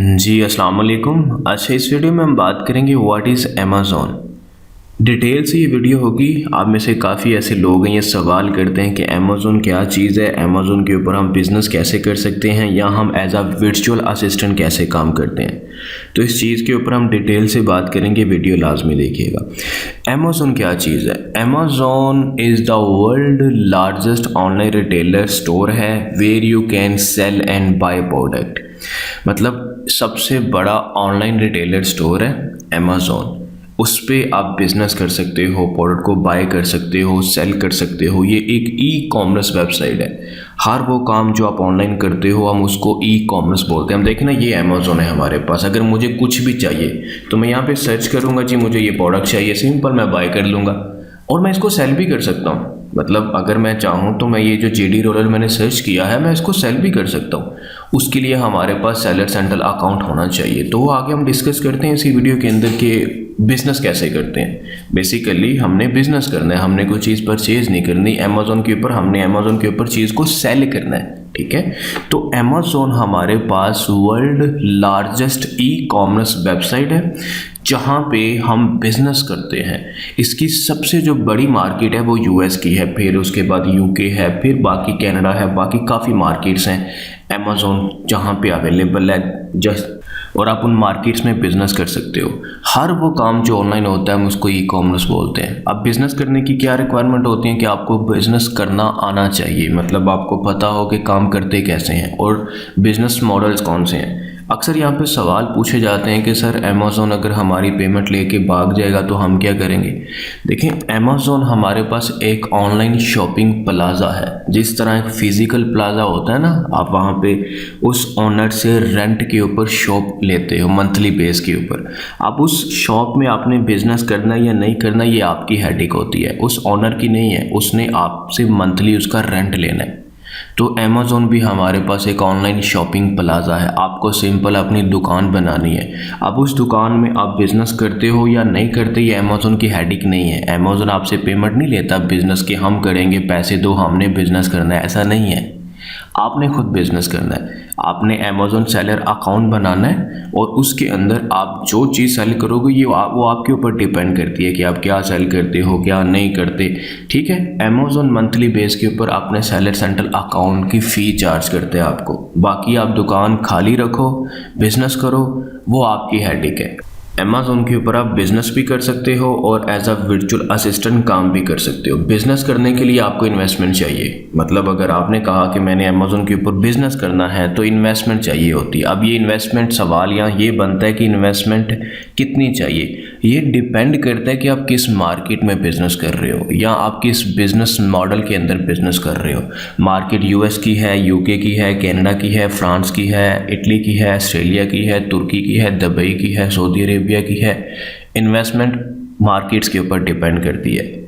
जी अस्सलाम वालेकुम। अच्छा, इस वीडियो में हम बात करेंगे व्हाट इज़ अमेज़ॉन। डिटेल से ये वीडियो होगी। आप में से काफ़ी ऐसे लोग हैं ये सवाल करते हैं कि अमेज़ॉन क्या चीज़ है, अमेज़ॉन के ऊपर हम बिज़नेस कैसे कर सकते हैं या हम एज अ वर्चुअल असिस्टेंट कैसे काम करते हैं। तो इस चीज़ के ऊपर हम डिटेल से बात करेंगे, वीडियो लाजमी देखिएगा। अमेज़ॉन क्या चीज़ है? Amazon is the world largest online retailer store है where you can sell and buy product. मतलब सबसे बड़ा ऑनलाइन रिटेलर स्टोर है अमेज़ॉन। उस पर आप बिज़नेस कर सकते हो, प्रोडक्ट को बाय कर सकते हो, सेल कर सकते हो। ये एक ई कॉमर्स वेबसाइट है। हर वो काम जो आप ऑनलाइन करते हो हम उसको ई कॉमर्स बोलते हैं। हम देखें ना, ये अमेज़ॉन है हमारे पास। अगर मुझे कुछ भी चाहिए तो मैं यहाँ पे सर्च करूँगा, जी मुझे ये प्रोडक्ट चाहिए, सिंपल मैं बाय कर लूँगा और मैं इसको सेल भी कर सकता हूँ। मतलब अगर मैं चाहूँ तो मैं ये जो जेडी रोलर मैंने सर्च किया है मैं इसको सेल भी कर सकता हूँ। उसके लिए हमारे पास सेलर सेंट्रल अकाउंट होना चाहिए। तो आगे हम डिस्कस करते हैं इसी वीडियो के अंदर कि बिज़नेस कैसे करते हैं। बेसिकली हमने बिज़नेस करना है, हमने कोई चीज़ परचेज़ नहीं करनी अमेज़ॉन के ऊपर, हमने अमेज़ॉन के ऊपर चीज़ को सेल करना है। ठीक है, तो अमेज़ॉन हमारे पास world largest e commerce website है जहाँ पे हम बिज़नेस करते हैं। इसकी सबसे जो बड़ी मार्केट है वो यूएस की है, फिर उसके बाद यूके है, फिर बाकी कनाडा है, बाकी काफ़ी मार्केट्स हैं अमेज़ॉन जहाँ पे अवेलेबल है जस्ट, और आप उन मार्केट्स में बिज़नेस कर सकते हो। हर वो काम जो ऑनलाइन होता है हम उसको ई कॉमर्स बोलते हैं। अब बिज़नेस करने की क्या रिक्वायरमेंट होती है कि आपको बिज़नेस करना आना चाहिए, मतलब आपको पता हो कि काम करते कैसे हैं और बिज़नेस मॉडल्स कौन से हैं। अक्सर यहाँ पे सवाल पूछे जाते हैं कि सर अमेज़ॉन अगर हमारी पेमेंट लेके भाग जाएगा तो हम क्या करेंगे। देखिए, अमेज़ॉन हमारे पास एक ऑनलाइन शॉपिंग प्लाज़ा है। जिस तरह एक फ़िज़िकल प्लाज़ा होता है ना, आप वहाँ पे उस ऑनर से रेंट के ऊपर शॉप लेते हो मंथली बेस के ऊपर। अब उस शॉप में आपने बिज़नेस करना या नहीं करना ये आपकी हेडेक होती है, उस ऑनर की नहीं है। उसने आपसे मंथली उसका रेंट लेना है। तो अमेज़ॉन भी हमारे पास एक ऑनलाइन शॉपिंग प्लाज़ा है। आपको सिंपल अपनी दुकान बनानी है। अब उस दुकान में आप बिज़नेस करते हो या नहीं करते ये अमेज़ॉन की हेडिक नहीं है। अमेज़ॉन आपसे पेमेंट नहीं लेता बिज़नेस के, हम करेंगे पैसे दो, हमने बिज़नेस करना है, ऐसा नहीं है। आपने खुद बिज़नेस करना है। आपने अमेज़ॉन सेलर अकाउंट बनाना है और उसके अंदर आप जो चीज़ सेल करोगे वो आपके ऊपर डिपेंड करती है कि आप क्या सेल करते हो क्या नहीं करते। ठीक है, अमेज़ॉन मंथली बेस के ऊपर अपने सेलर सेंट्रल अकाउंट की फ़ी चार्ज करते हैं आपको। बाकी आप दुकान खाली रखो, बिज़नेस करो, वो आपकी हेडेक है। अमेज़ॉन के ऊपर आप बिज़नेस भी कर सकते हो और एज अ वर्चुअल असिस्टेंट काम भी कर सकते हो। बिज़नेस करने के लिए आपको इन्वेस्टमेंट चाहिए। मतलब अगर आपने कहा कि मैंने अमेज़ॉन के ऊपर बिज़नेस करना है तो इन्वेस्टमेंट चाहिए होती है। अब ये इन्वेस्टमेंट सवाल यहाँ ये बनता है कि इन्वेस्टमेंट कितनी चाहिए। ये डिपेंड करता है कि आप किस मार्केट में बिज़नेस कर रहे हो या आप किस बिज़नेस मॉडल के अंदर बिज़नेस कर रहे हो। मार्केट यूएस की है, यूके की है, कनाडा की है, फ्रांस की है, इटली की है, ऑस्ट्रेलिया की है, तुर्की की है, दुबई की है, सऊदी अरेबिया की है। इन्वेस्टमेंट मार्केट्स के ऊपर डिपेंड करती है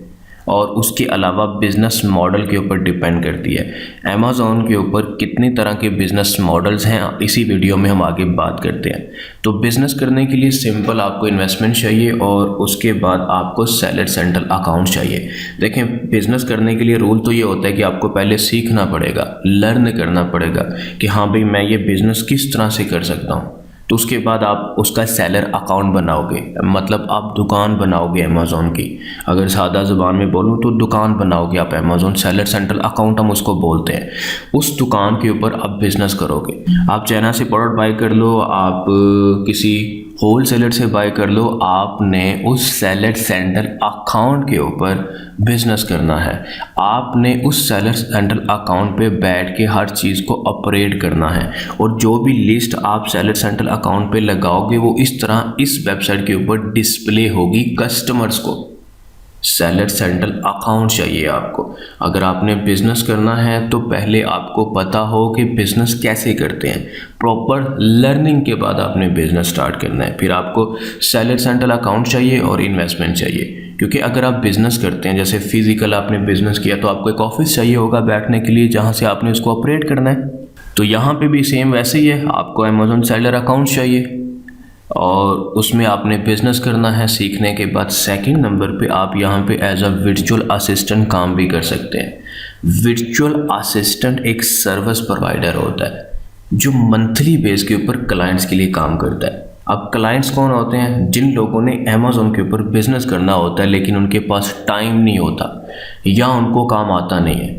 और उसके अलावा बिज़नेस मॉडल के ऊपर डिपेंड करती है। अमेज़ॉन के ऊपर कितनी तरह के बिज़नेस मॉडल्स हैं इसी वीडियो में हम आगे बात करते हैं। तो बिज़नेस करने के लिए सिंपल आपको इन्वेस्टमेंट चाहिए और उसके बाद आपको सेलर सेंट्रल अकाउंट चाहिए। देखें, बिज़नेस करने के लिए रूल तो ये होता है कि आपको पहले सीखना पड़ेगा, लर्न करना पड़ेगा कि हाँ भाई मैं ये बिज़नेस किस तरह से कर सकता हूँ। तो उसके बाद आप उसका सेलर अकाउंट बनाओगे, मतलब आप दुकान बनाओगे अमेज़ॉन की। अगर सादा ज़ुबान में बोलूँ तो दुकान बनाओगे आप अमेज़ॉन, सेलर सेंट्रल अकाउंट हम उसको बोलते हैं। उस दुकान के ऊपर आप बिज़नेस करोगे। आप चाइना से प्रोडक्ट बाय कर लो, आप किसी होल सेलर से बाय कर लो, आपने उस सेलर सेंट्रल अकाउंट के ऊपर बिज़नेस करना है। आपने उस सेलर सेंट्रल अकाउंट पे बैठ के हर चीज़ को ऑपरेट करना है और जो भी लिस्ट आप सेलर सेंट्रल अकाउंट पे लगाओगे वो इस तरह इस वेबसाइट के ऊपर डिस्प्ले होगी कस्टमर्स को। सेलर सेंट्रल अकाउंट चाहिए आपको। अगर आपने बिज़नेस करना है तो पहले आपको पता हो कि बिज़नेस कैसे करते हैं। प्रॉपर लर्निंग के बाद आपने बिज़नेस स्टार्ट करना है। फिर आपको सेलर सेंट्रल अकाउंट चाहिए और इन्वेस्टमेंट चाहिए, क्योंकि अगर आप बिज़नेस करते हैं जैसे फ़िज़िकल आपने बिज़नेस किया तो आपको एक ऑफिस चाहिए होगा बैठने के लिए जहाँ से आपने उसको ऑपरेट करना है। तो यहाँ पे भी सेम वैसे ही है, आपको अमेज़ॉन सेलर अकाउंट चाहिए और उसमें आपने बिज़नेस करना है। सीखने के बाद सेकंड नंबर पे आप यहाँ पे एज अ वर्चुअल असिस्टेंट काम भी कर सकते हैं। वर्चुअल असिस्टेंट एक सर्विस प्रोवाइडर होता है। जो मंथली बेस के ऊपर क्लाइंट्स के लिए काम करता है। अब क्लाइंट्स कौन होते हैं? जिन लोगों ने अमेज़ॉन के ऊपर बिजनेस करना होता है लेकिन उनके पास टाइम नहीं होता या उनको काम आता नहीं है,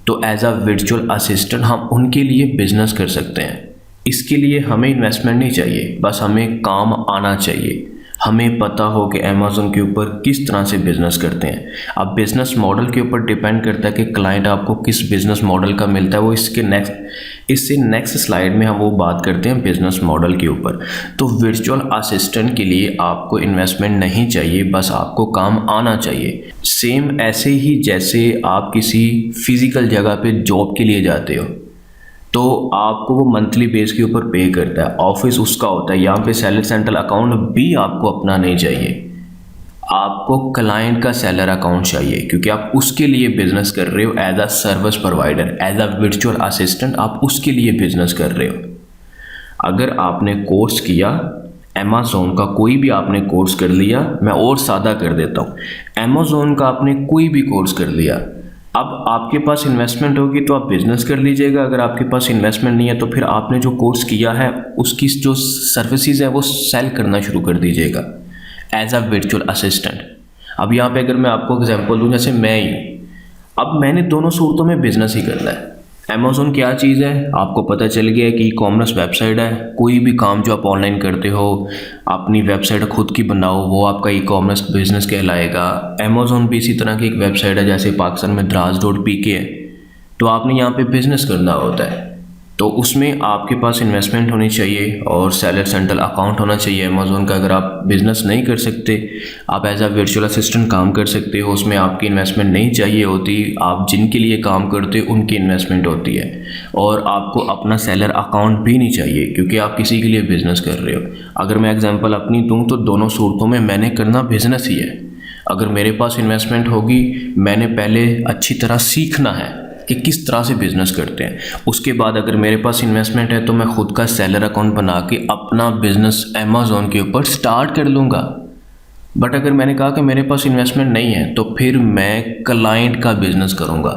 तो एज अ वर्चुअल असिस्टेंट हम उनके लिए बिजनेस कर सकते हैं। इसके लिए हमें इन्वेस्टमेंट नहीं चाहिए, बस हमें काम आना चाहिए। हमें पता हो कि अमेज़ॉन के ऊपर किस तरह से बिज़नेस करते हैं। अब बिज़नेस मॉडल के ऊपर डिपेंड करता है कि क्लाइंट आपको किस बिज़नेस मॉडल का मिलता है। वो इससे नेक्स्ट स्लाइड में हम वो बात करते हैं बिज़नेस मॉडल के ऊपर। तो वर्चुअल असिस्टेंट के लिए आपको इन्वेस्टमेंट नहीं चाहिए, बस आपको काम आना चाहिए। सेम ऐसे ही जैसे आप किसी फिज़िकल जगह पे जॉब के लिए जाते हो तो आपको वो मंथली बेस के ऊपर पे करता है, ऑफिस उसका होता है। यहाँ पे सैलर सेंट्रल अकाउंट भी आपको अपना नहीं चाहिए, आपको क्लाइंट का सैलर अकाउंट चाहिए, क्योंकि आप उसके लिए बिजनेस कर रहे हो as a service provider, as a virtual assistant आप उसके लिए बिजनेस कर रहे हो। अगर आपने कोर्स किया अमेज़ॉन का, कोई भी आपने कोर्स कर लिया, मैं और सादा कर देता हूँ, अमेज़ॉन का आपने कोई भी कोर्स कर लिया, अब आपके पास इन्वेस्टमेंट होगी तो आप बिजनेस कर लीजिएगा। अगर आपके पास इन्वेस्टमेंट नहीं है तो फिर आपने जो कोर्स किया है उसकी जो सर्विसेज है वो सेल करना शुरू कर दीजिएगा एज अ वर्चुअल असिस्टेंट। अब यहाँ पे अगर मैं आपको एग्जांपल दूँ, जैसे मैं ही हूँ, अब मैंने दोनों सूरतों में बिजनेस ही करना है। अमेज़ॉन क्या चीज़ है आपको पता चल गया है कि ई कॉमर्स वेबसाइट है। कोई भी काम जो आप ऑनलाइन करते हो, अपनी वेबसाइट खुद की बनाओ, वो आपका ई कॉमर्स बिजनेस कहलाएगा। अमेज़ॉन भी इसी तरह की एक वेबसाइट है, जैसे पाकिस्तान में Draaz.pk है। तो आपने यहाँ पे बिजनेस करना होता है, तो उसमें आपके पास इन्वेस्टमेंट होनी चाहिए और सैलर सेंट्रल अकाउंट होना चाहिए अमेज़ॉन का। अगर आप बिज़नेस नहीं कर सकते, आप एज अ वर्चुअल असिस्टेंट काम कर सकते हो, उसमें आपकी इन्वेस्टमेंट नहीं चाहिए होती। आप जिनके लिए काम करते हो उनकी इन्वेस्टमेंट होती है, और आपको अपना सैलर अकाउंट भी नहीं चाहिए क्योंकि आप किसी के लिए बिज़नेस कर रहे हो। अगर मैं एग्जाम्पल अपनी दूँ तो दोनों सूरतों में मैंने करना बिज़नेस ही है। अगर मेरे पास इन्वेस्टमेंट होगी, मैंने पहले अच्छी तरह सीखना है कि किस तरह से बिज़नेस करते हैं। उसके बाद अगर मेरे पास इन्वेस्टमेंट है तो मैं खुद का सैलर अकाउंट बना के अपना बिज़नेस अमेज़ॉन के ऊपर स्टार्ट कर लूँगा। बट अगर मैंने कहा कि मेरे पास इन्वेस्टमेंट नहीं है तो फिर मैं क्लाइंट का बिज़नेस करूँगा,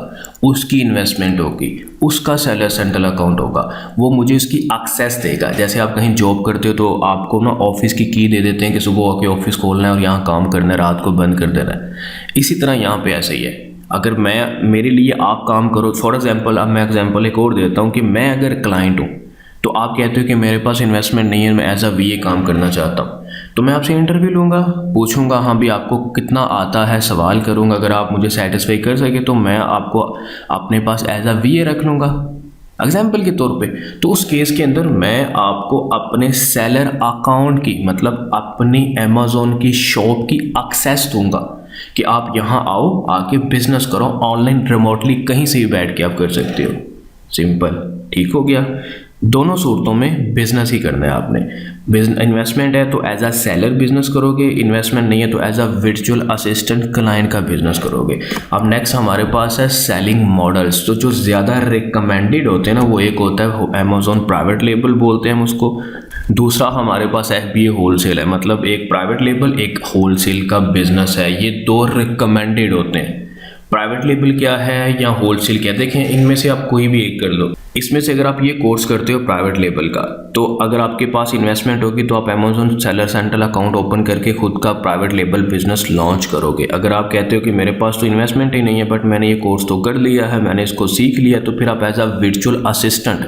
उसकी इन्वेस्टमेंट होगी, उसका सैलर सेंट्रल अकाउंट होगा, वो मुझे उसकी एक्सेस देगा। जैसे आप कहीं जॉब करते हो तो आपको ना ऑफिस की की दे देते हैं कि सुबह आके ऑफिस खोलना है और यहाँ काम करना है, रात को बंद कर देना है। इसी तरह यहाँ पे ऐसे ही है। अगर मेरे लिए आप काम करो, फॉर एग्जांपल, अब मैं एग्जांपल एक और देता हूँ कि मैं अगर क्लाइंट हूँ तो आप कहते हो कि मेरे पास इन्वेस्टमेंट नहीं है, मैं एज अ वीए काम करना चाहता हूँ, तो मैं आपसे इंटरव्यू लूँगा, पूछूंगा हाँ भी आपको कितना आता है, सवाल करूँगा। अगर आप मुझे सेटिस्फाई कर सके तो मैं आपको अपने पास एज अ वीए रख लूँगा एग्जाम्पल के तौर पे। तो उस केस के अंदर मैं आपको अपने सेलर अकाउंट की, मतलब अपनी अमेज़ॉन की शॉप की एक्सेस दूंगा कि आप यहाँ आओ, आके बिजनेस करो, ऑनलाइन रिमोटली कहीं से भी बैठ के आप कर सकते हो। सिंपल, ठीक हो गया। दोनों सूरतों में बिजनेस ही करना है आपने। इन्वेस्टमेंट है तो एज अ सेलर बिजनेस करोगे, इन्वेस्टमेंट नहीं है तो as a virtual assistant client का बिजनेस करोगे। अब नेक्स्ट हमारे पास है सेलिंग मॉडल्स। तो जो ज़्यादा रिकमेंडेड होते हैं ना, वो एक होता है अमेज़ॉन प्राइवेट लेबल बोलते हैं हम उसको। दूसरा हमारे पास FBA होलसेल है, मतलब एक प्राइवेट लेबल एक होलसेल का बिजनेस है। ये दो रिकमेंडेड होते हैं। प्राइवेट लेबल क्या है या होलसेल क्या है, देखें इनमें से आप कोई भी एक कर लो। इसमें से अगर आप ये कोर्स करते हो प्राइवेट लेबल का, तो अगर आपके पास इन्वेस्टमेंट होगी तो आप Amazon seller central account open करके खुद का प्राइवेट लेबल बिजनेस लॉन्च करोगे। अगर आप कहते हो कि मेरे पास तो इन्वेस्टमेंट ही नहीं है बट मैंने ये कोर्स तो कर लिया है, मैंने इसको सीख लिया, तो फिर आप as a virtual assistant,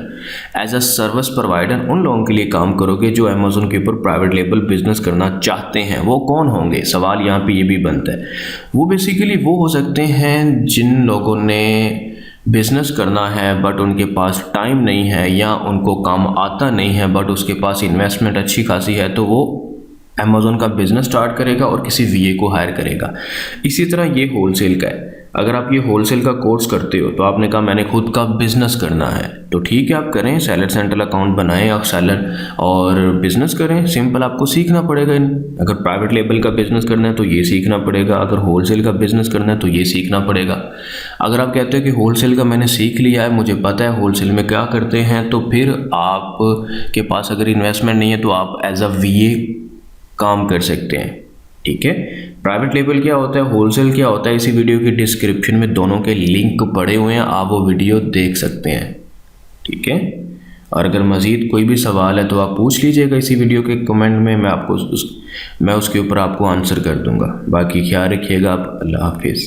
as a service provider उन लोगों के लिए काम करोगे जो अमेज़ॉन के ऊपर प्राइवेट लेबल बिजनेस करना चाहते हैं। वो कौन होंगे, सवाल यहाँ पे ये भी बनता है। वो बेसिकली वो हो सकते हैं जिन लोगों ने बिज़नेस करना है बट उनके पास टाइम नहीं है, या उनको काम आता नहीं है बट उसके पास इन्वेस्टमेंट अच्छी खासी है, तो वो अमेज़ॉन का बिज़नेस स्टार्ट करेगा और किसी वीए को हायर करेगा। इसी तरह ये होलसेल का है। अगर आप ये होलसेल का कोर्स करते हो तो आपने कहा मैंने खुद का बिज़नेस करना है, तो ठीक है आप करें, सेलर सेंट्रल अकाउंट बनाएं और सेलर और बिज़नेस करें। सिंपल, आपको सीखना पड़ेगा। अगर प्राइवेट लेबल का बिज़नेस करना है तो ये सीखना पड़ेगा, अगर होलसेल का बिज़नेस करना है तो ये सीखना पड़ेगा। अगर आप कहते हो कि होलसेल का मैंने सीख लिया है, मुझे पता है होलसेल में क्या करते हैं, तो फिर आपके पास अगर इन्वेस्टमेंट नहीं है तो आप एज अ वीए काम कर सकते हैं। ठीक है, प्राइवेट लेबल क्या होता है, होलसेल क्या होता है, इसी वीडियो की डिस्क्रिप्शन में दोनों के लिंक पड़े हुए हैं, आप वो वीडियो देख सकते हैं। ठीक है, और अगर मज़ीद कोई भी सवाल है तो आप पूछ लीजिएगा इसी वीडियो के कमेंट में, मैं उसके ऊपर आपको आंसर कर दूंगा। बाकी ख्याल रखिएगा आप। अल्लाह हाफिज़।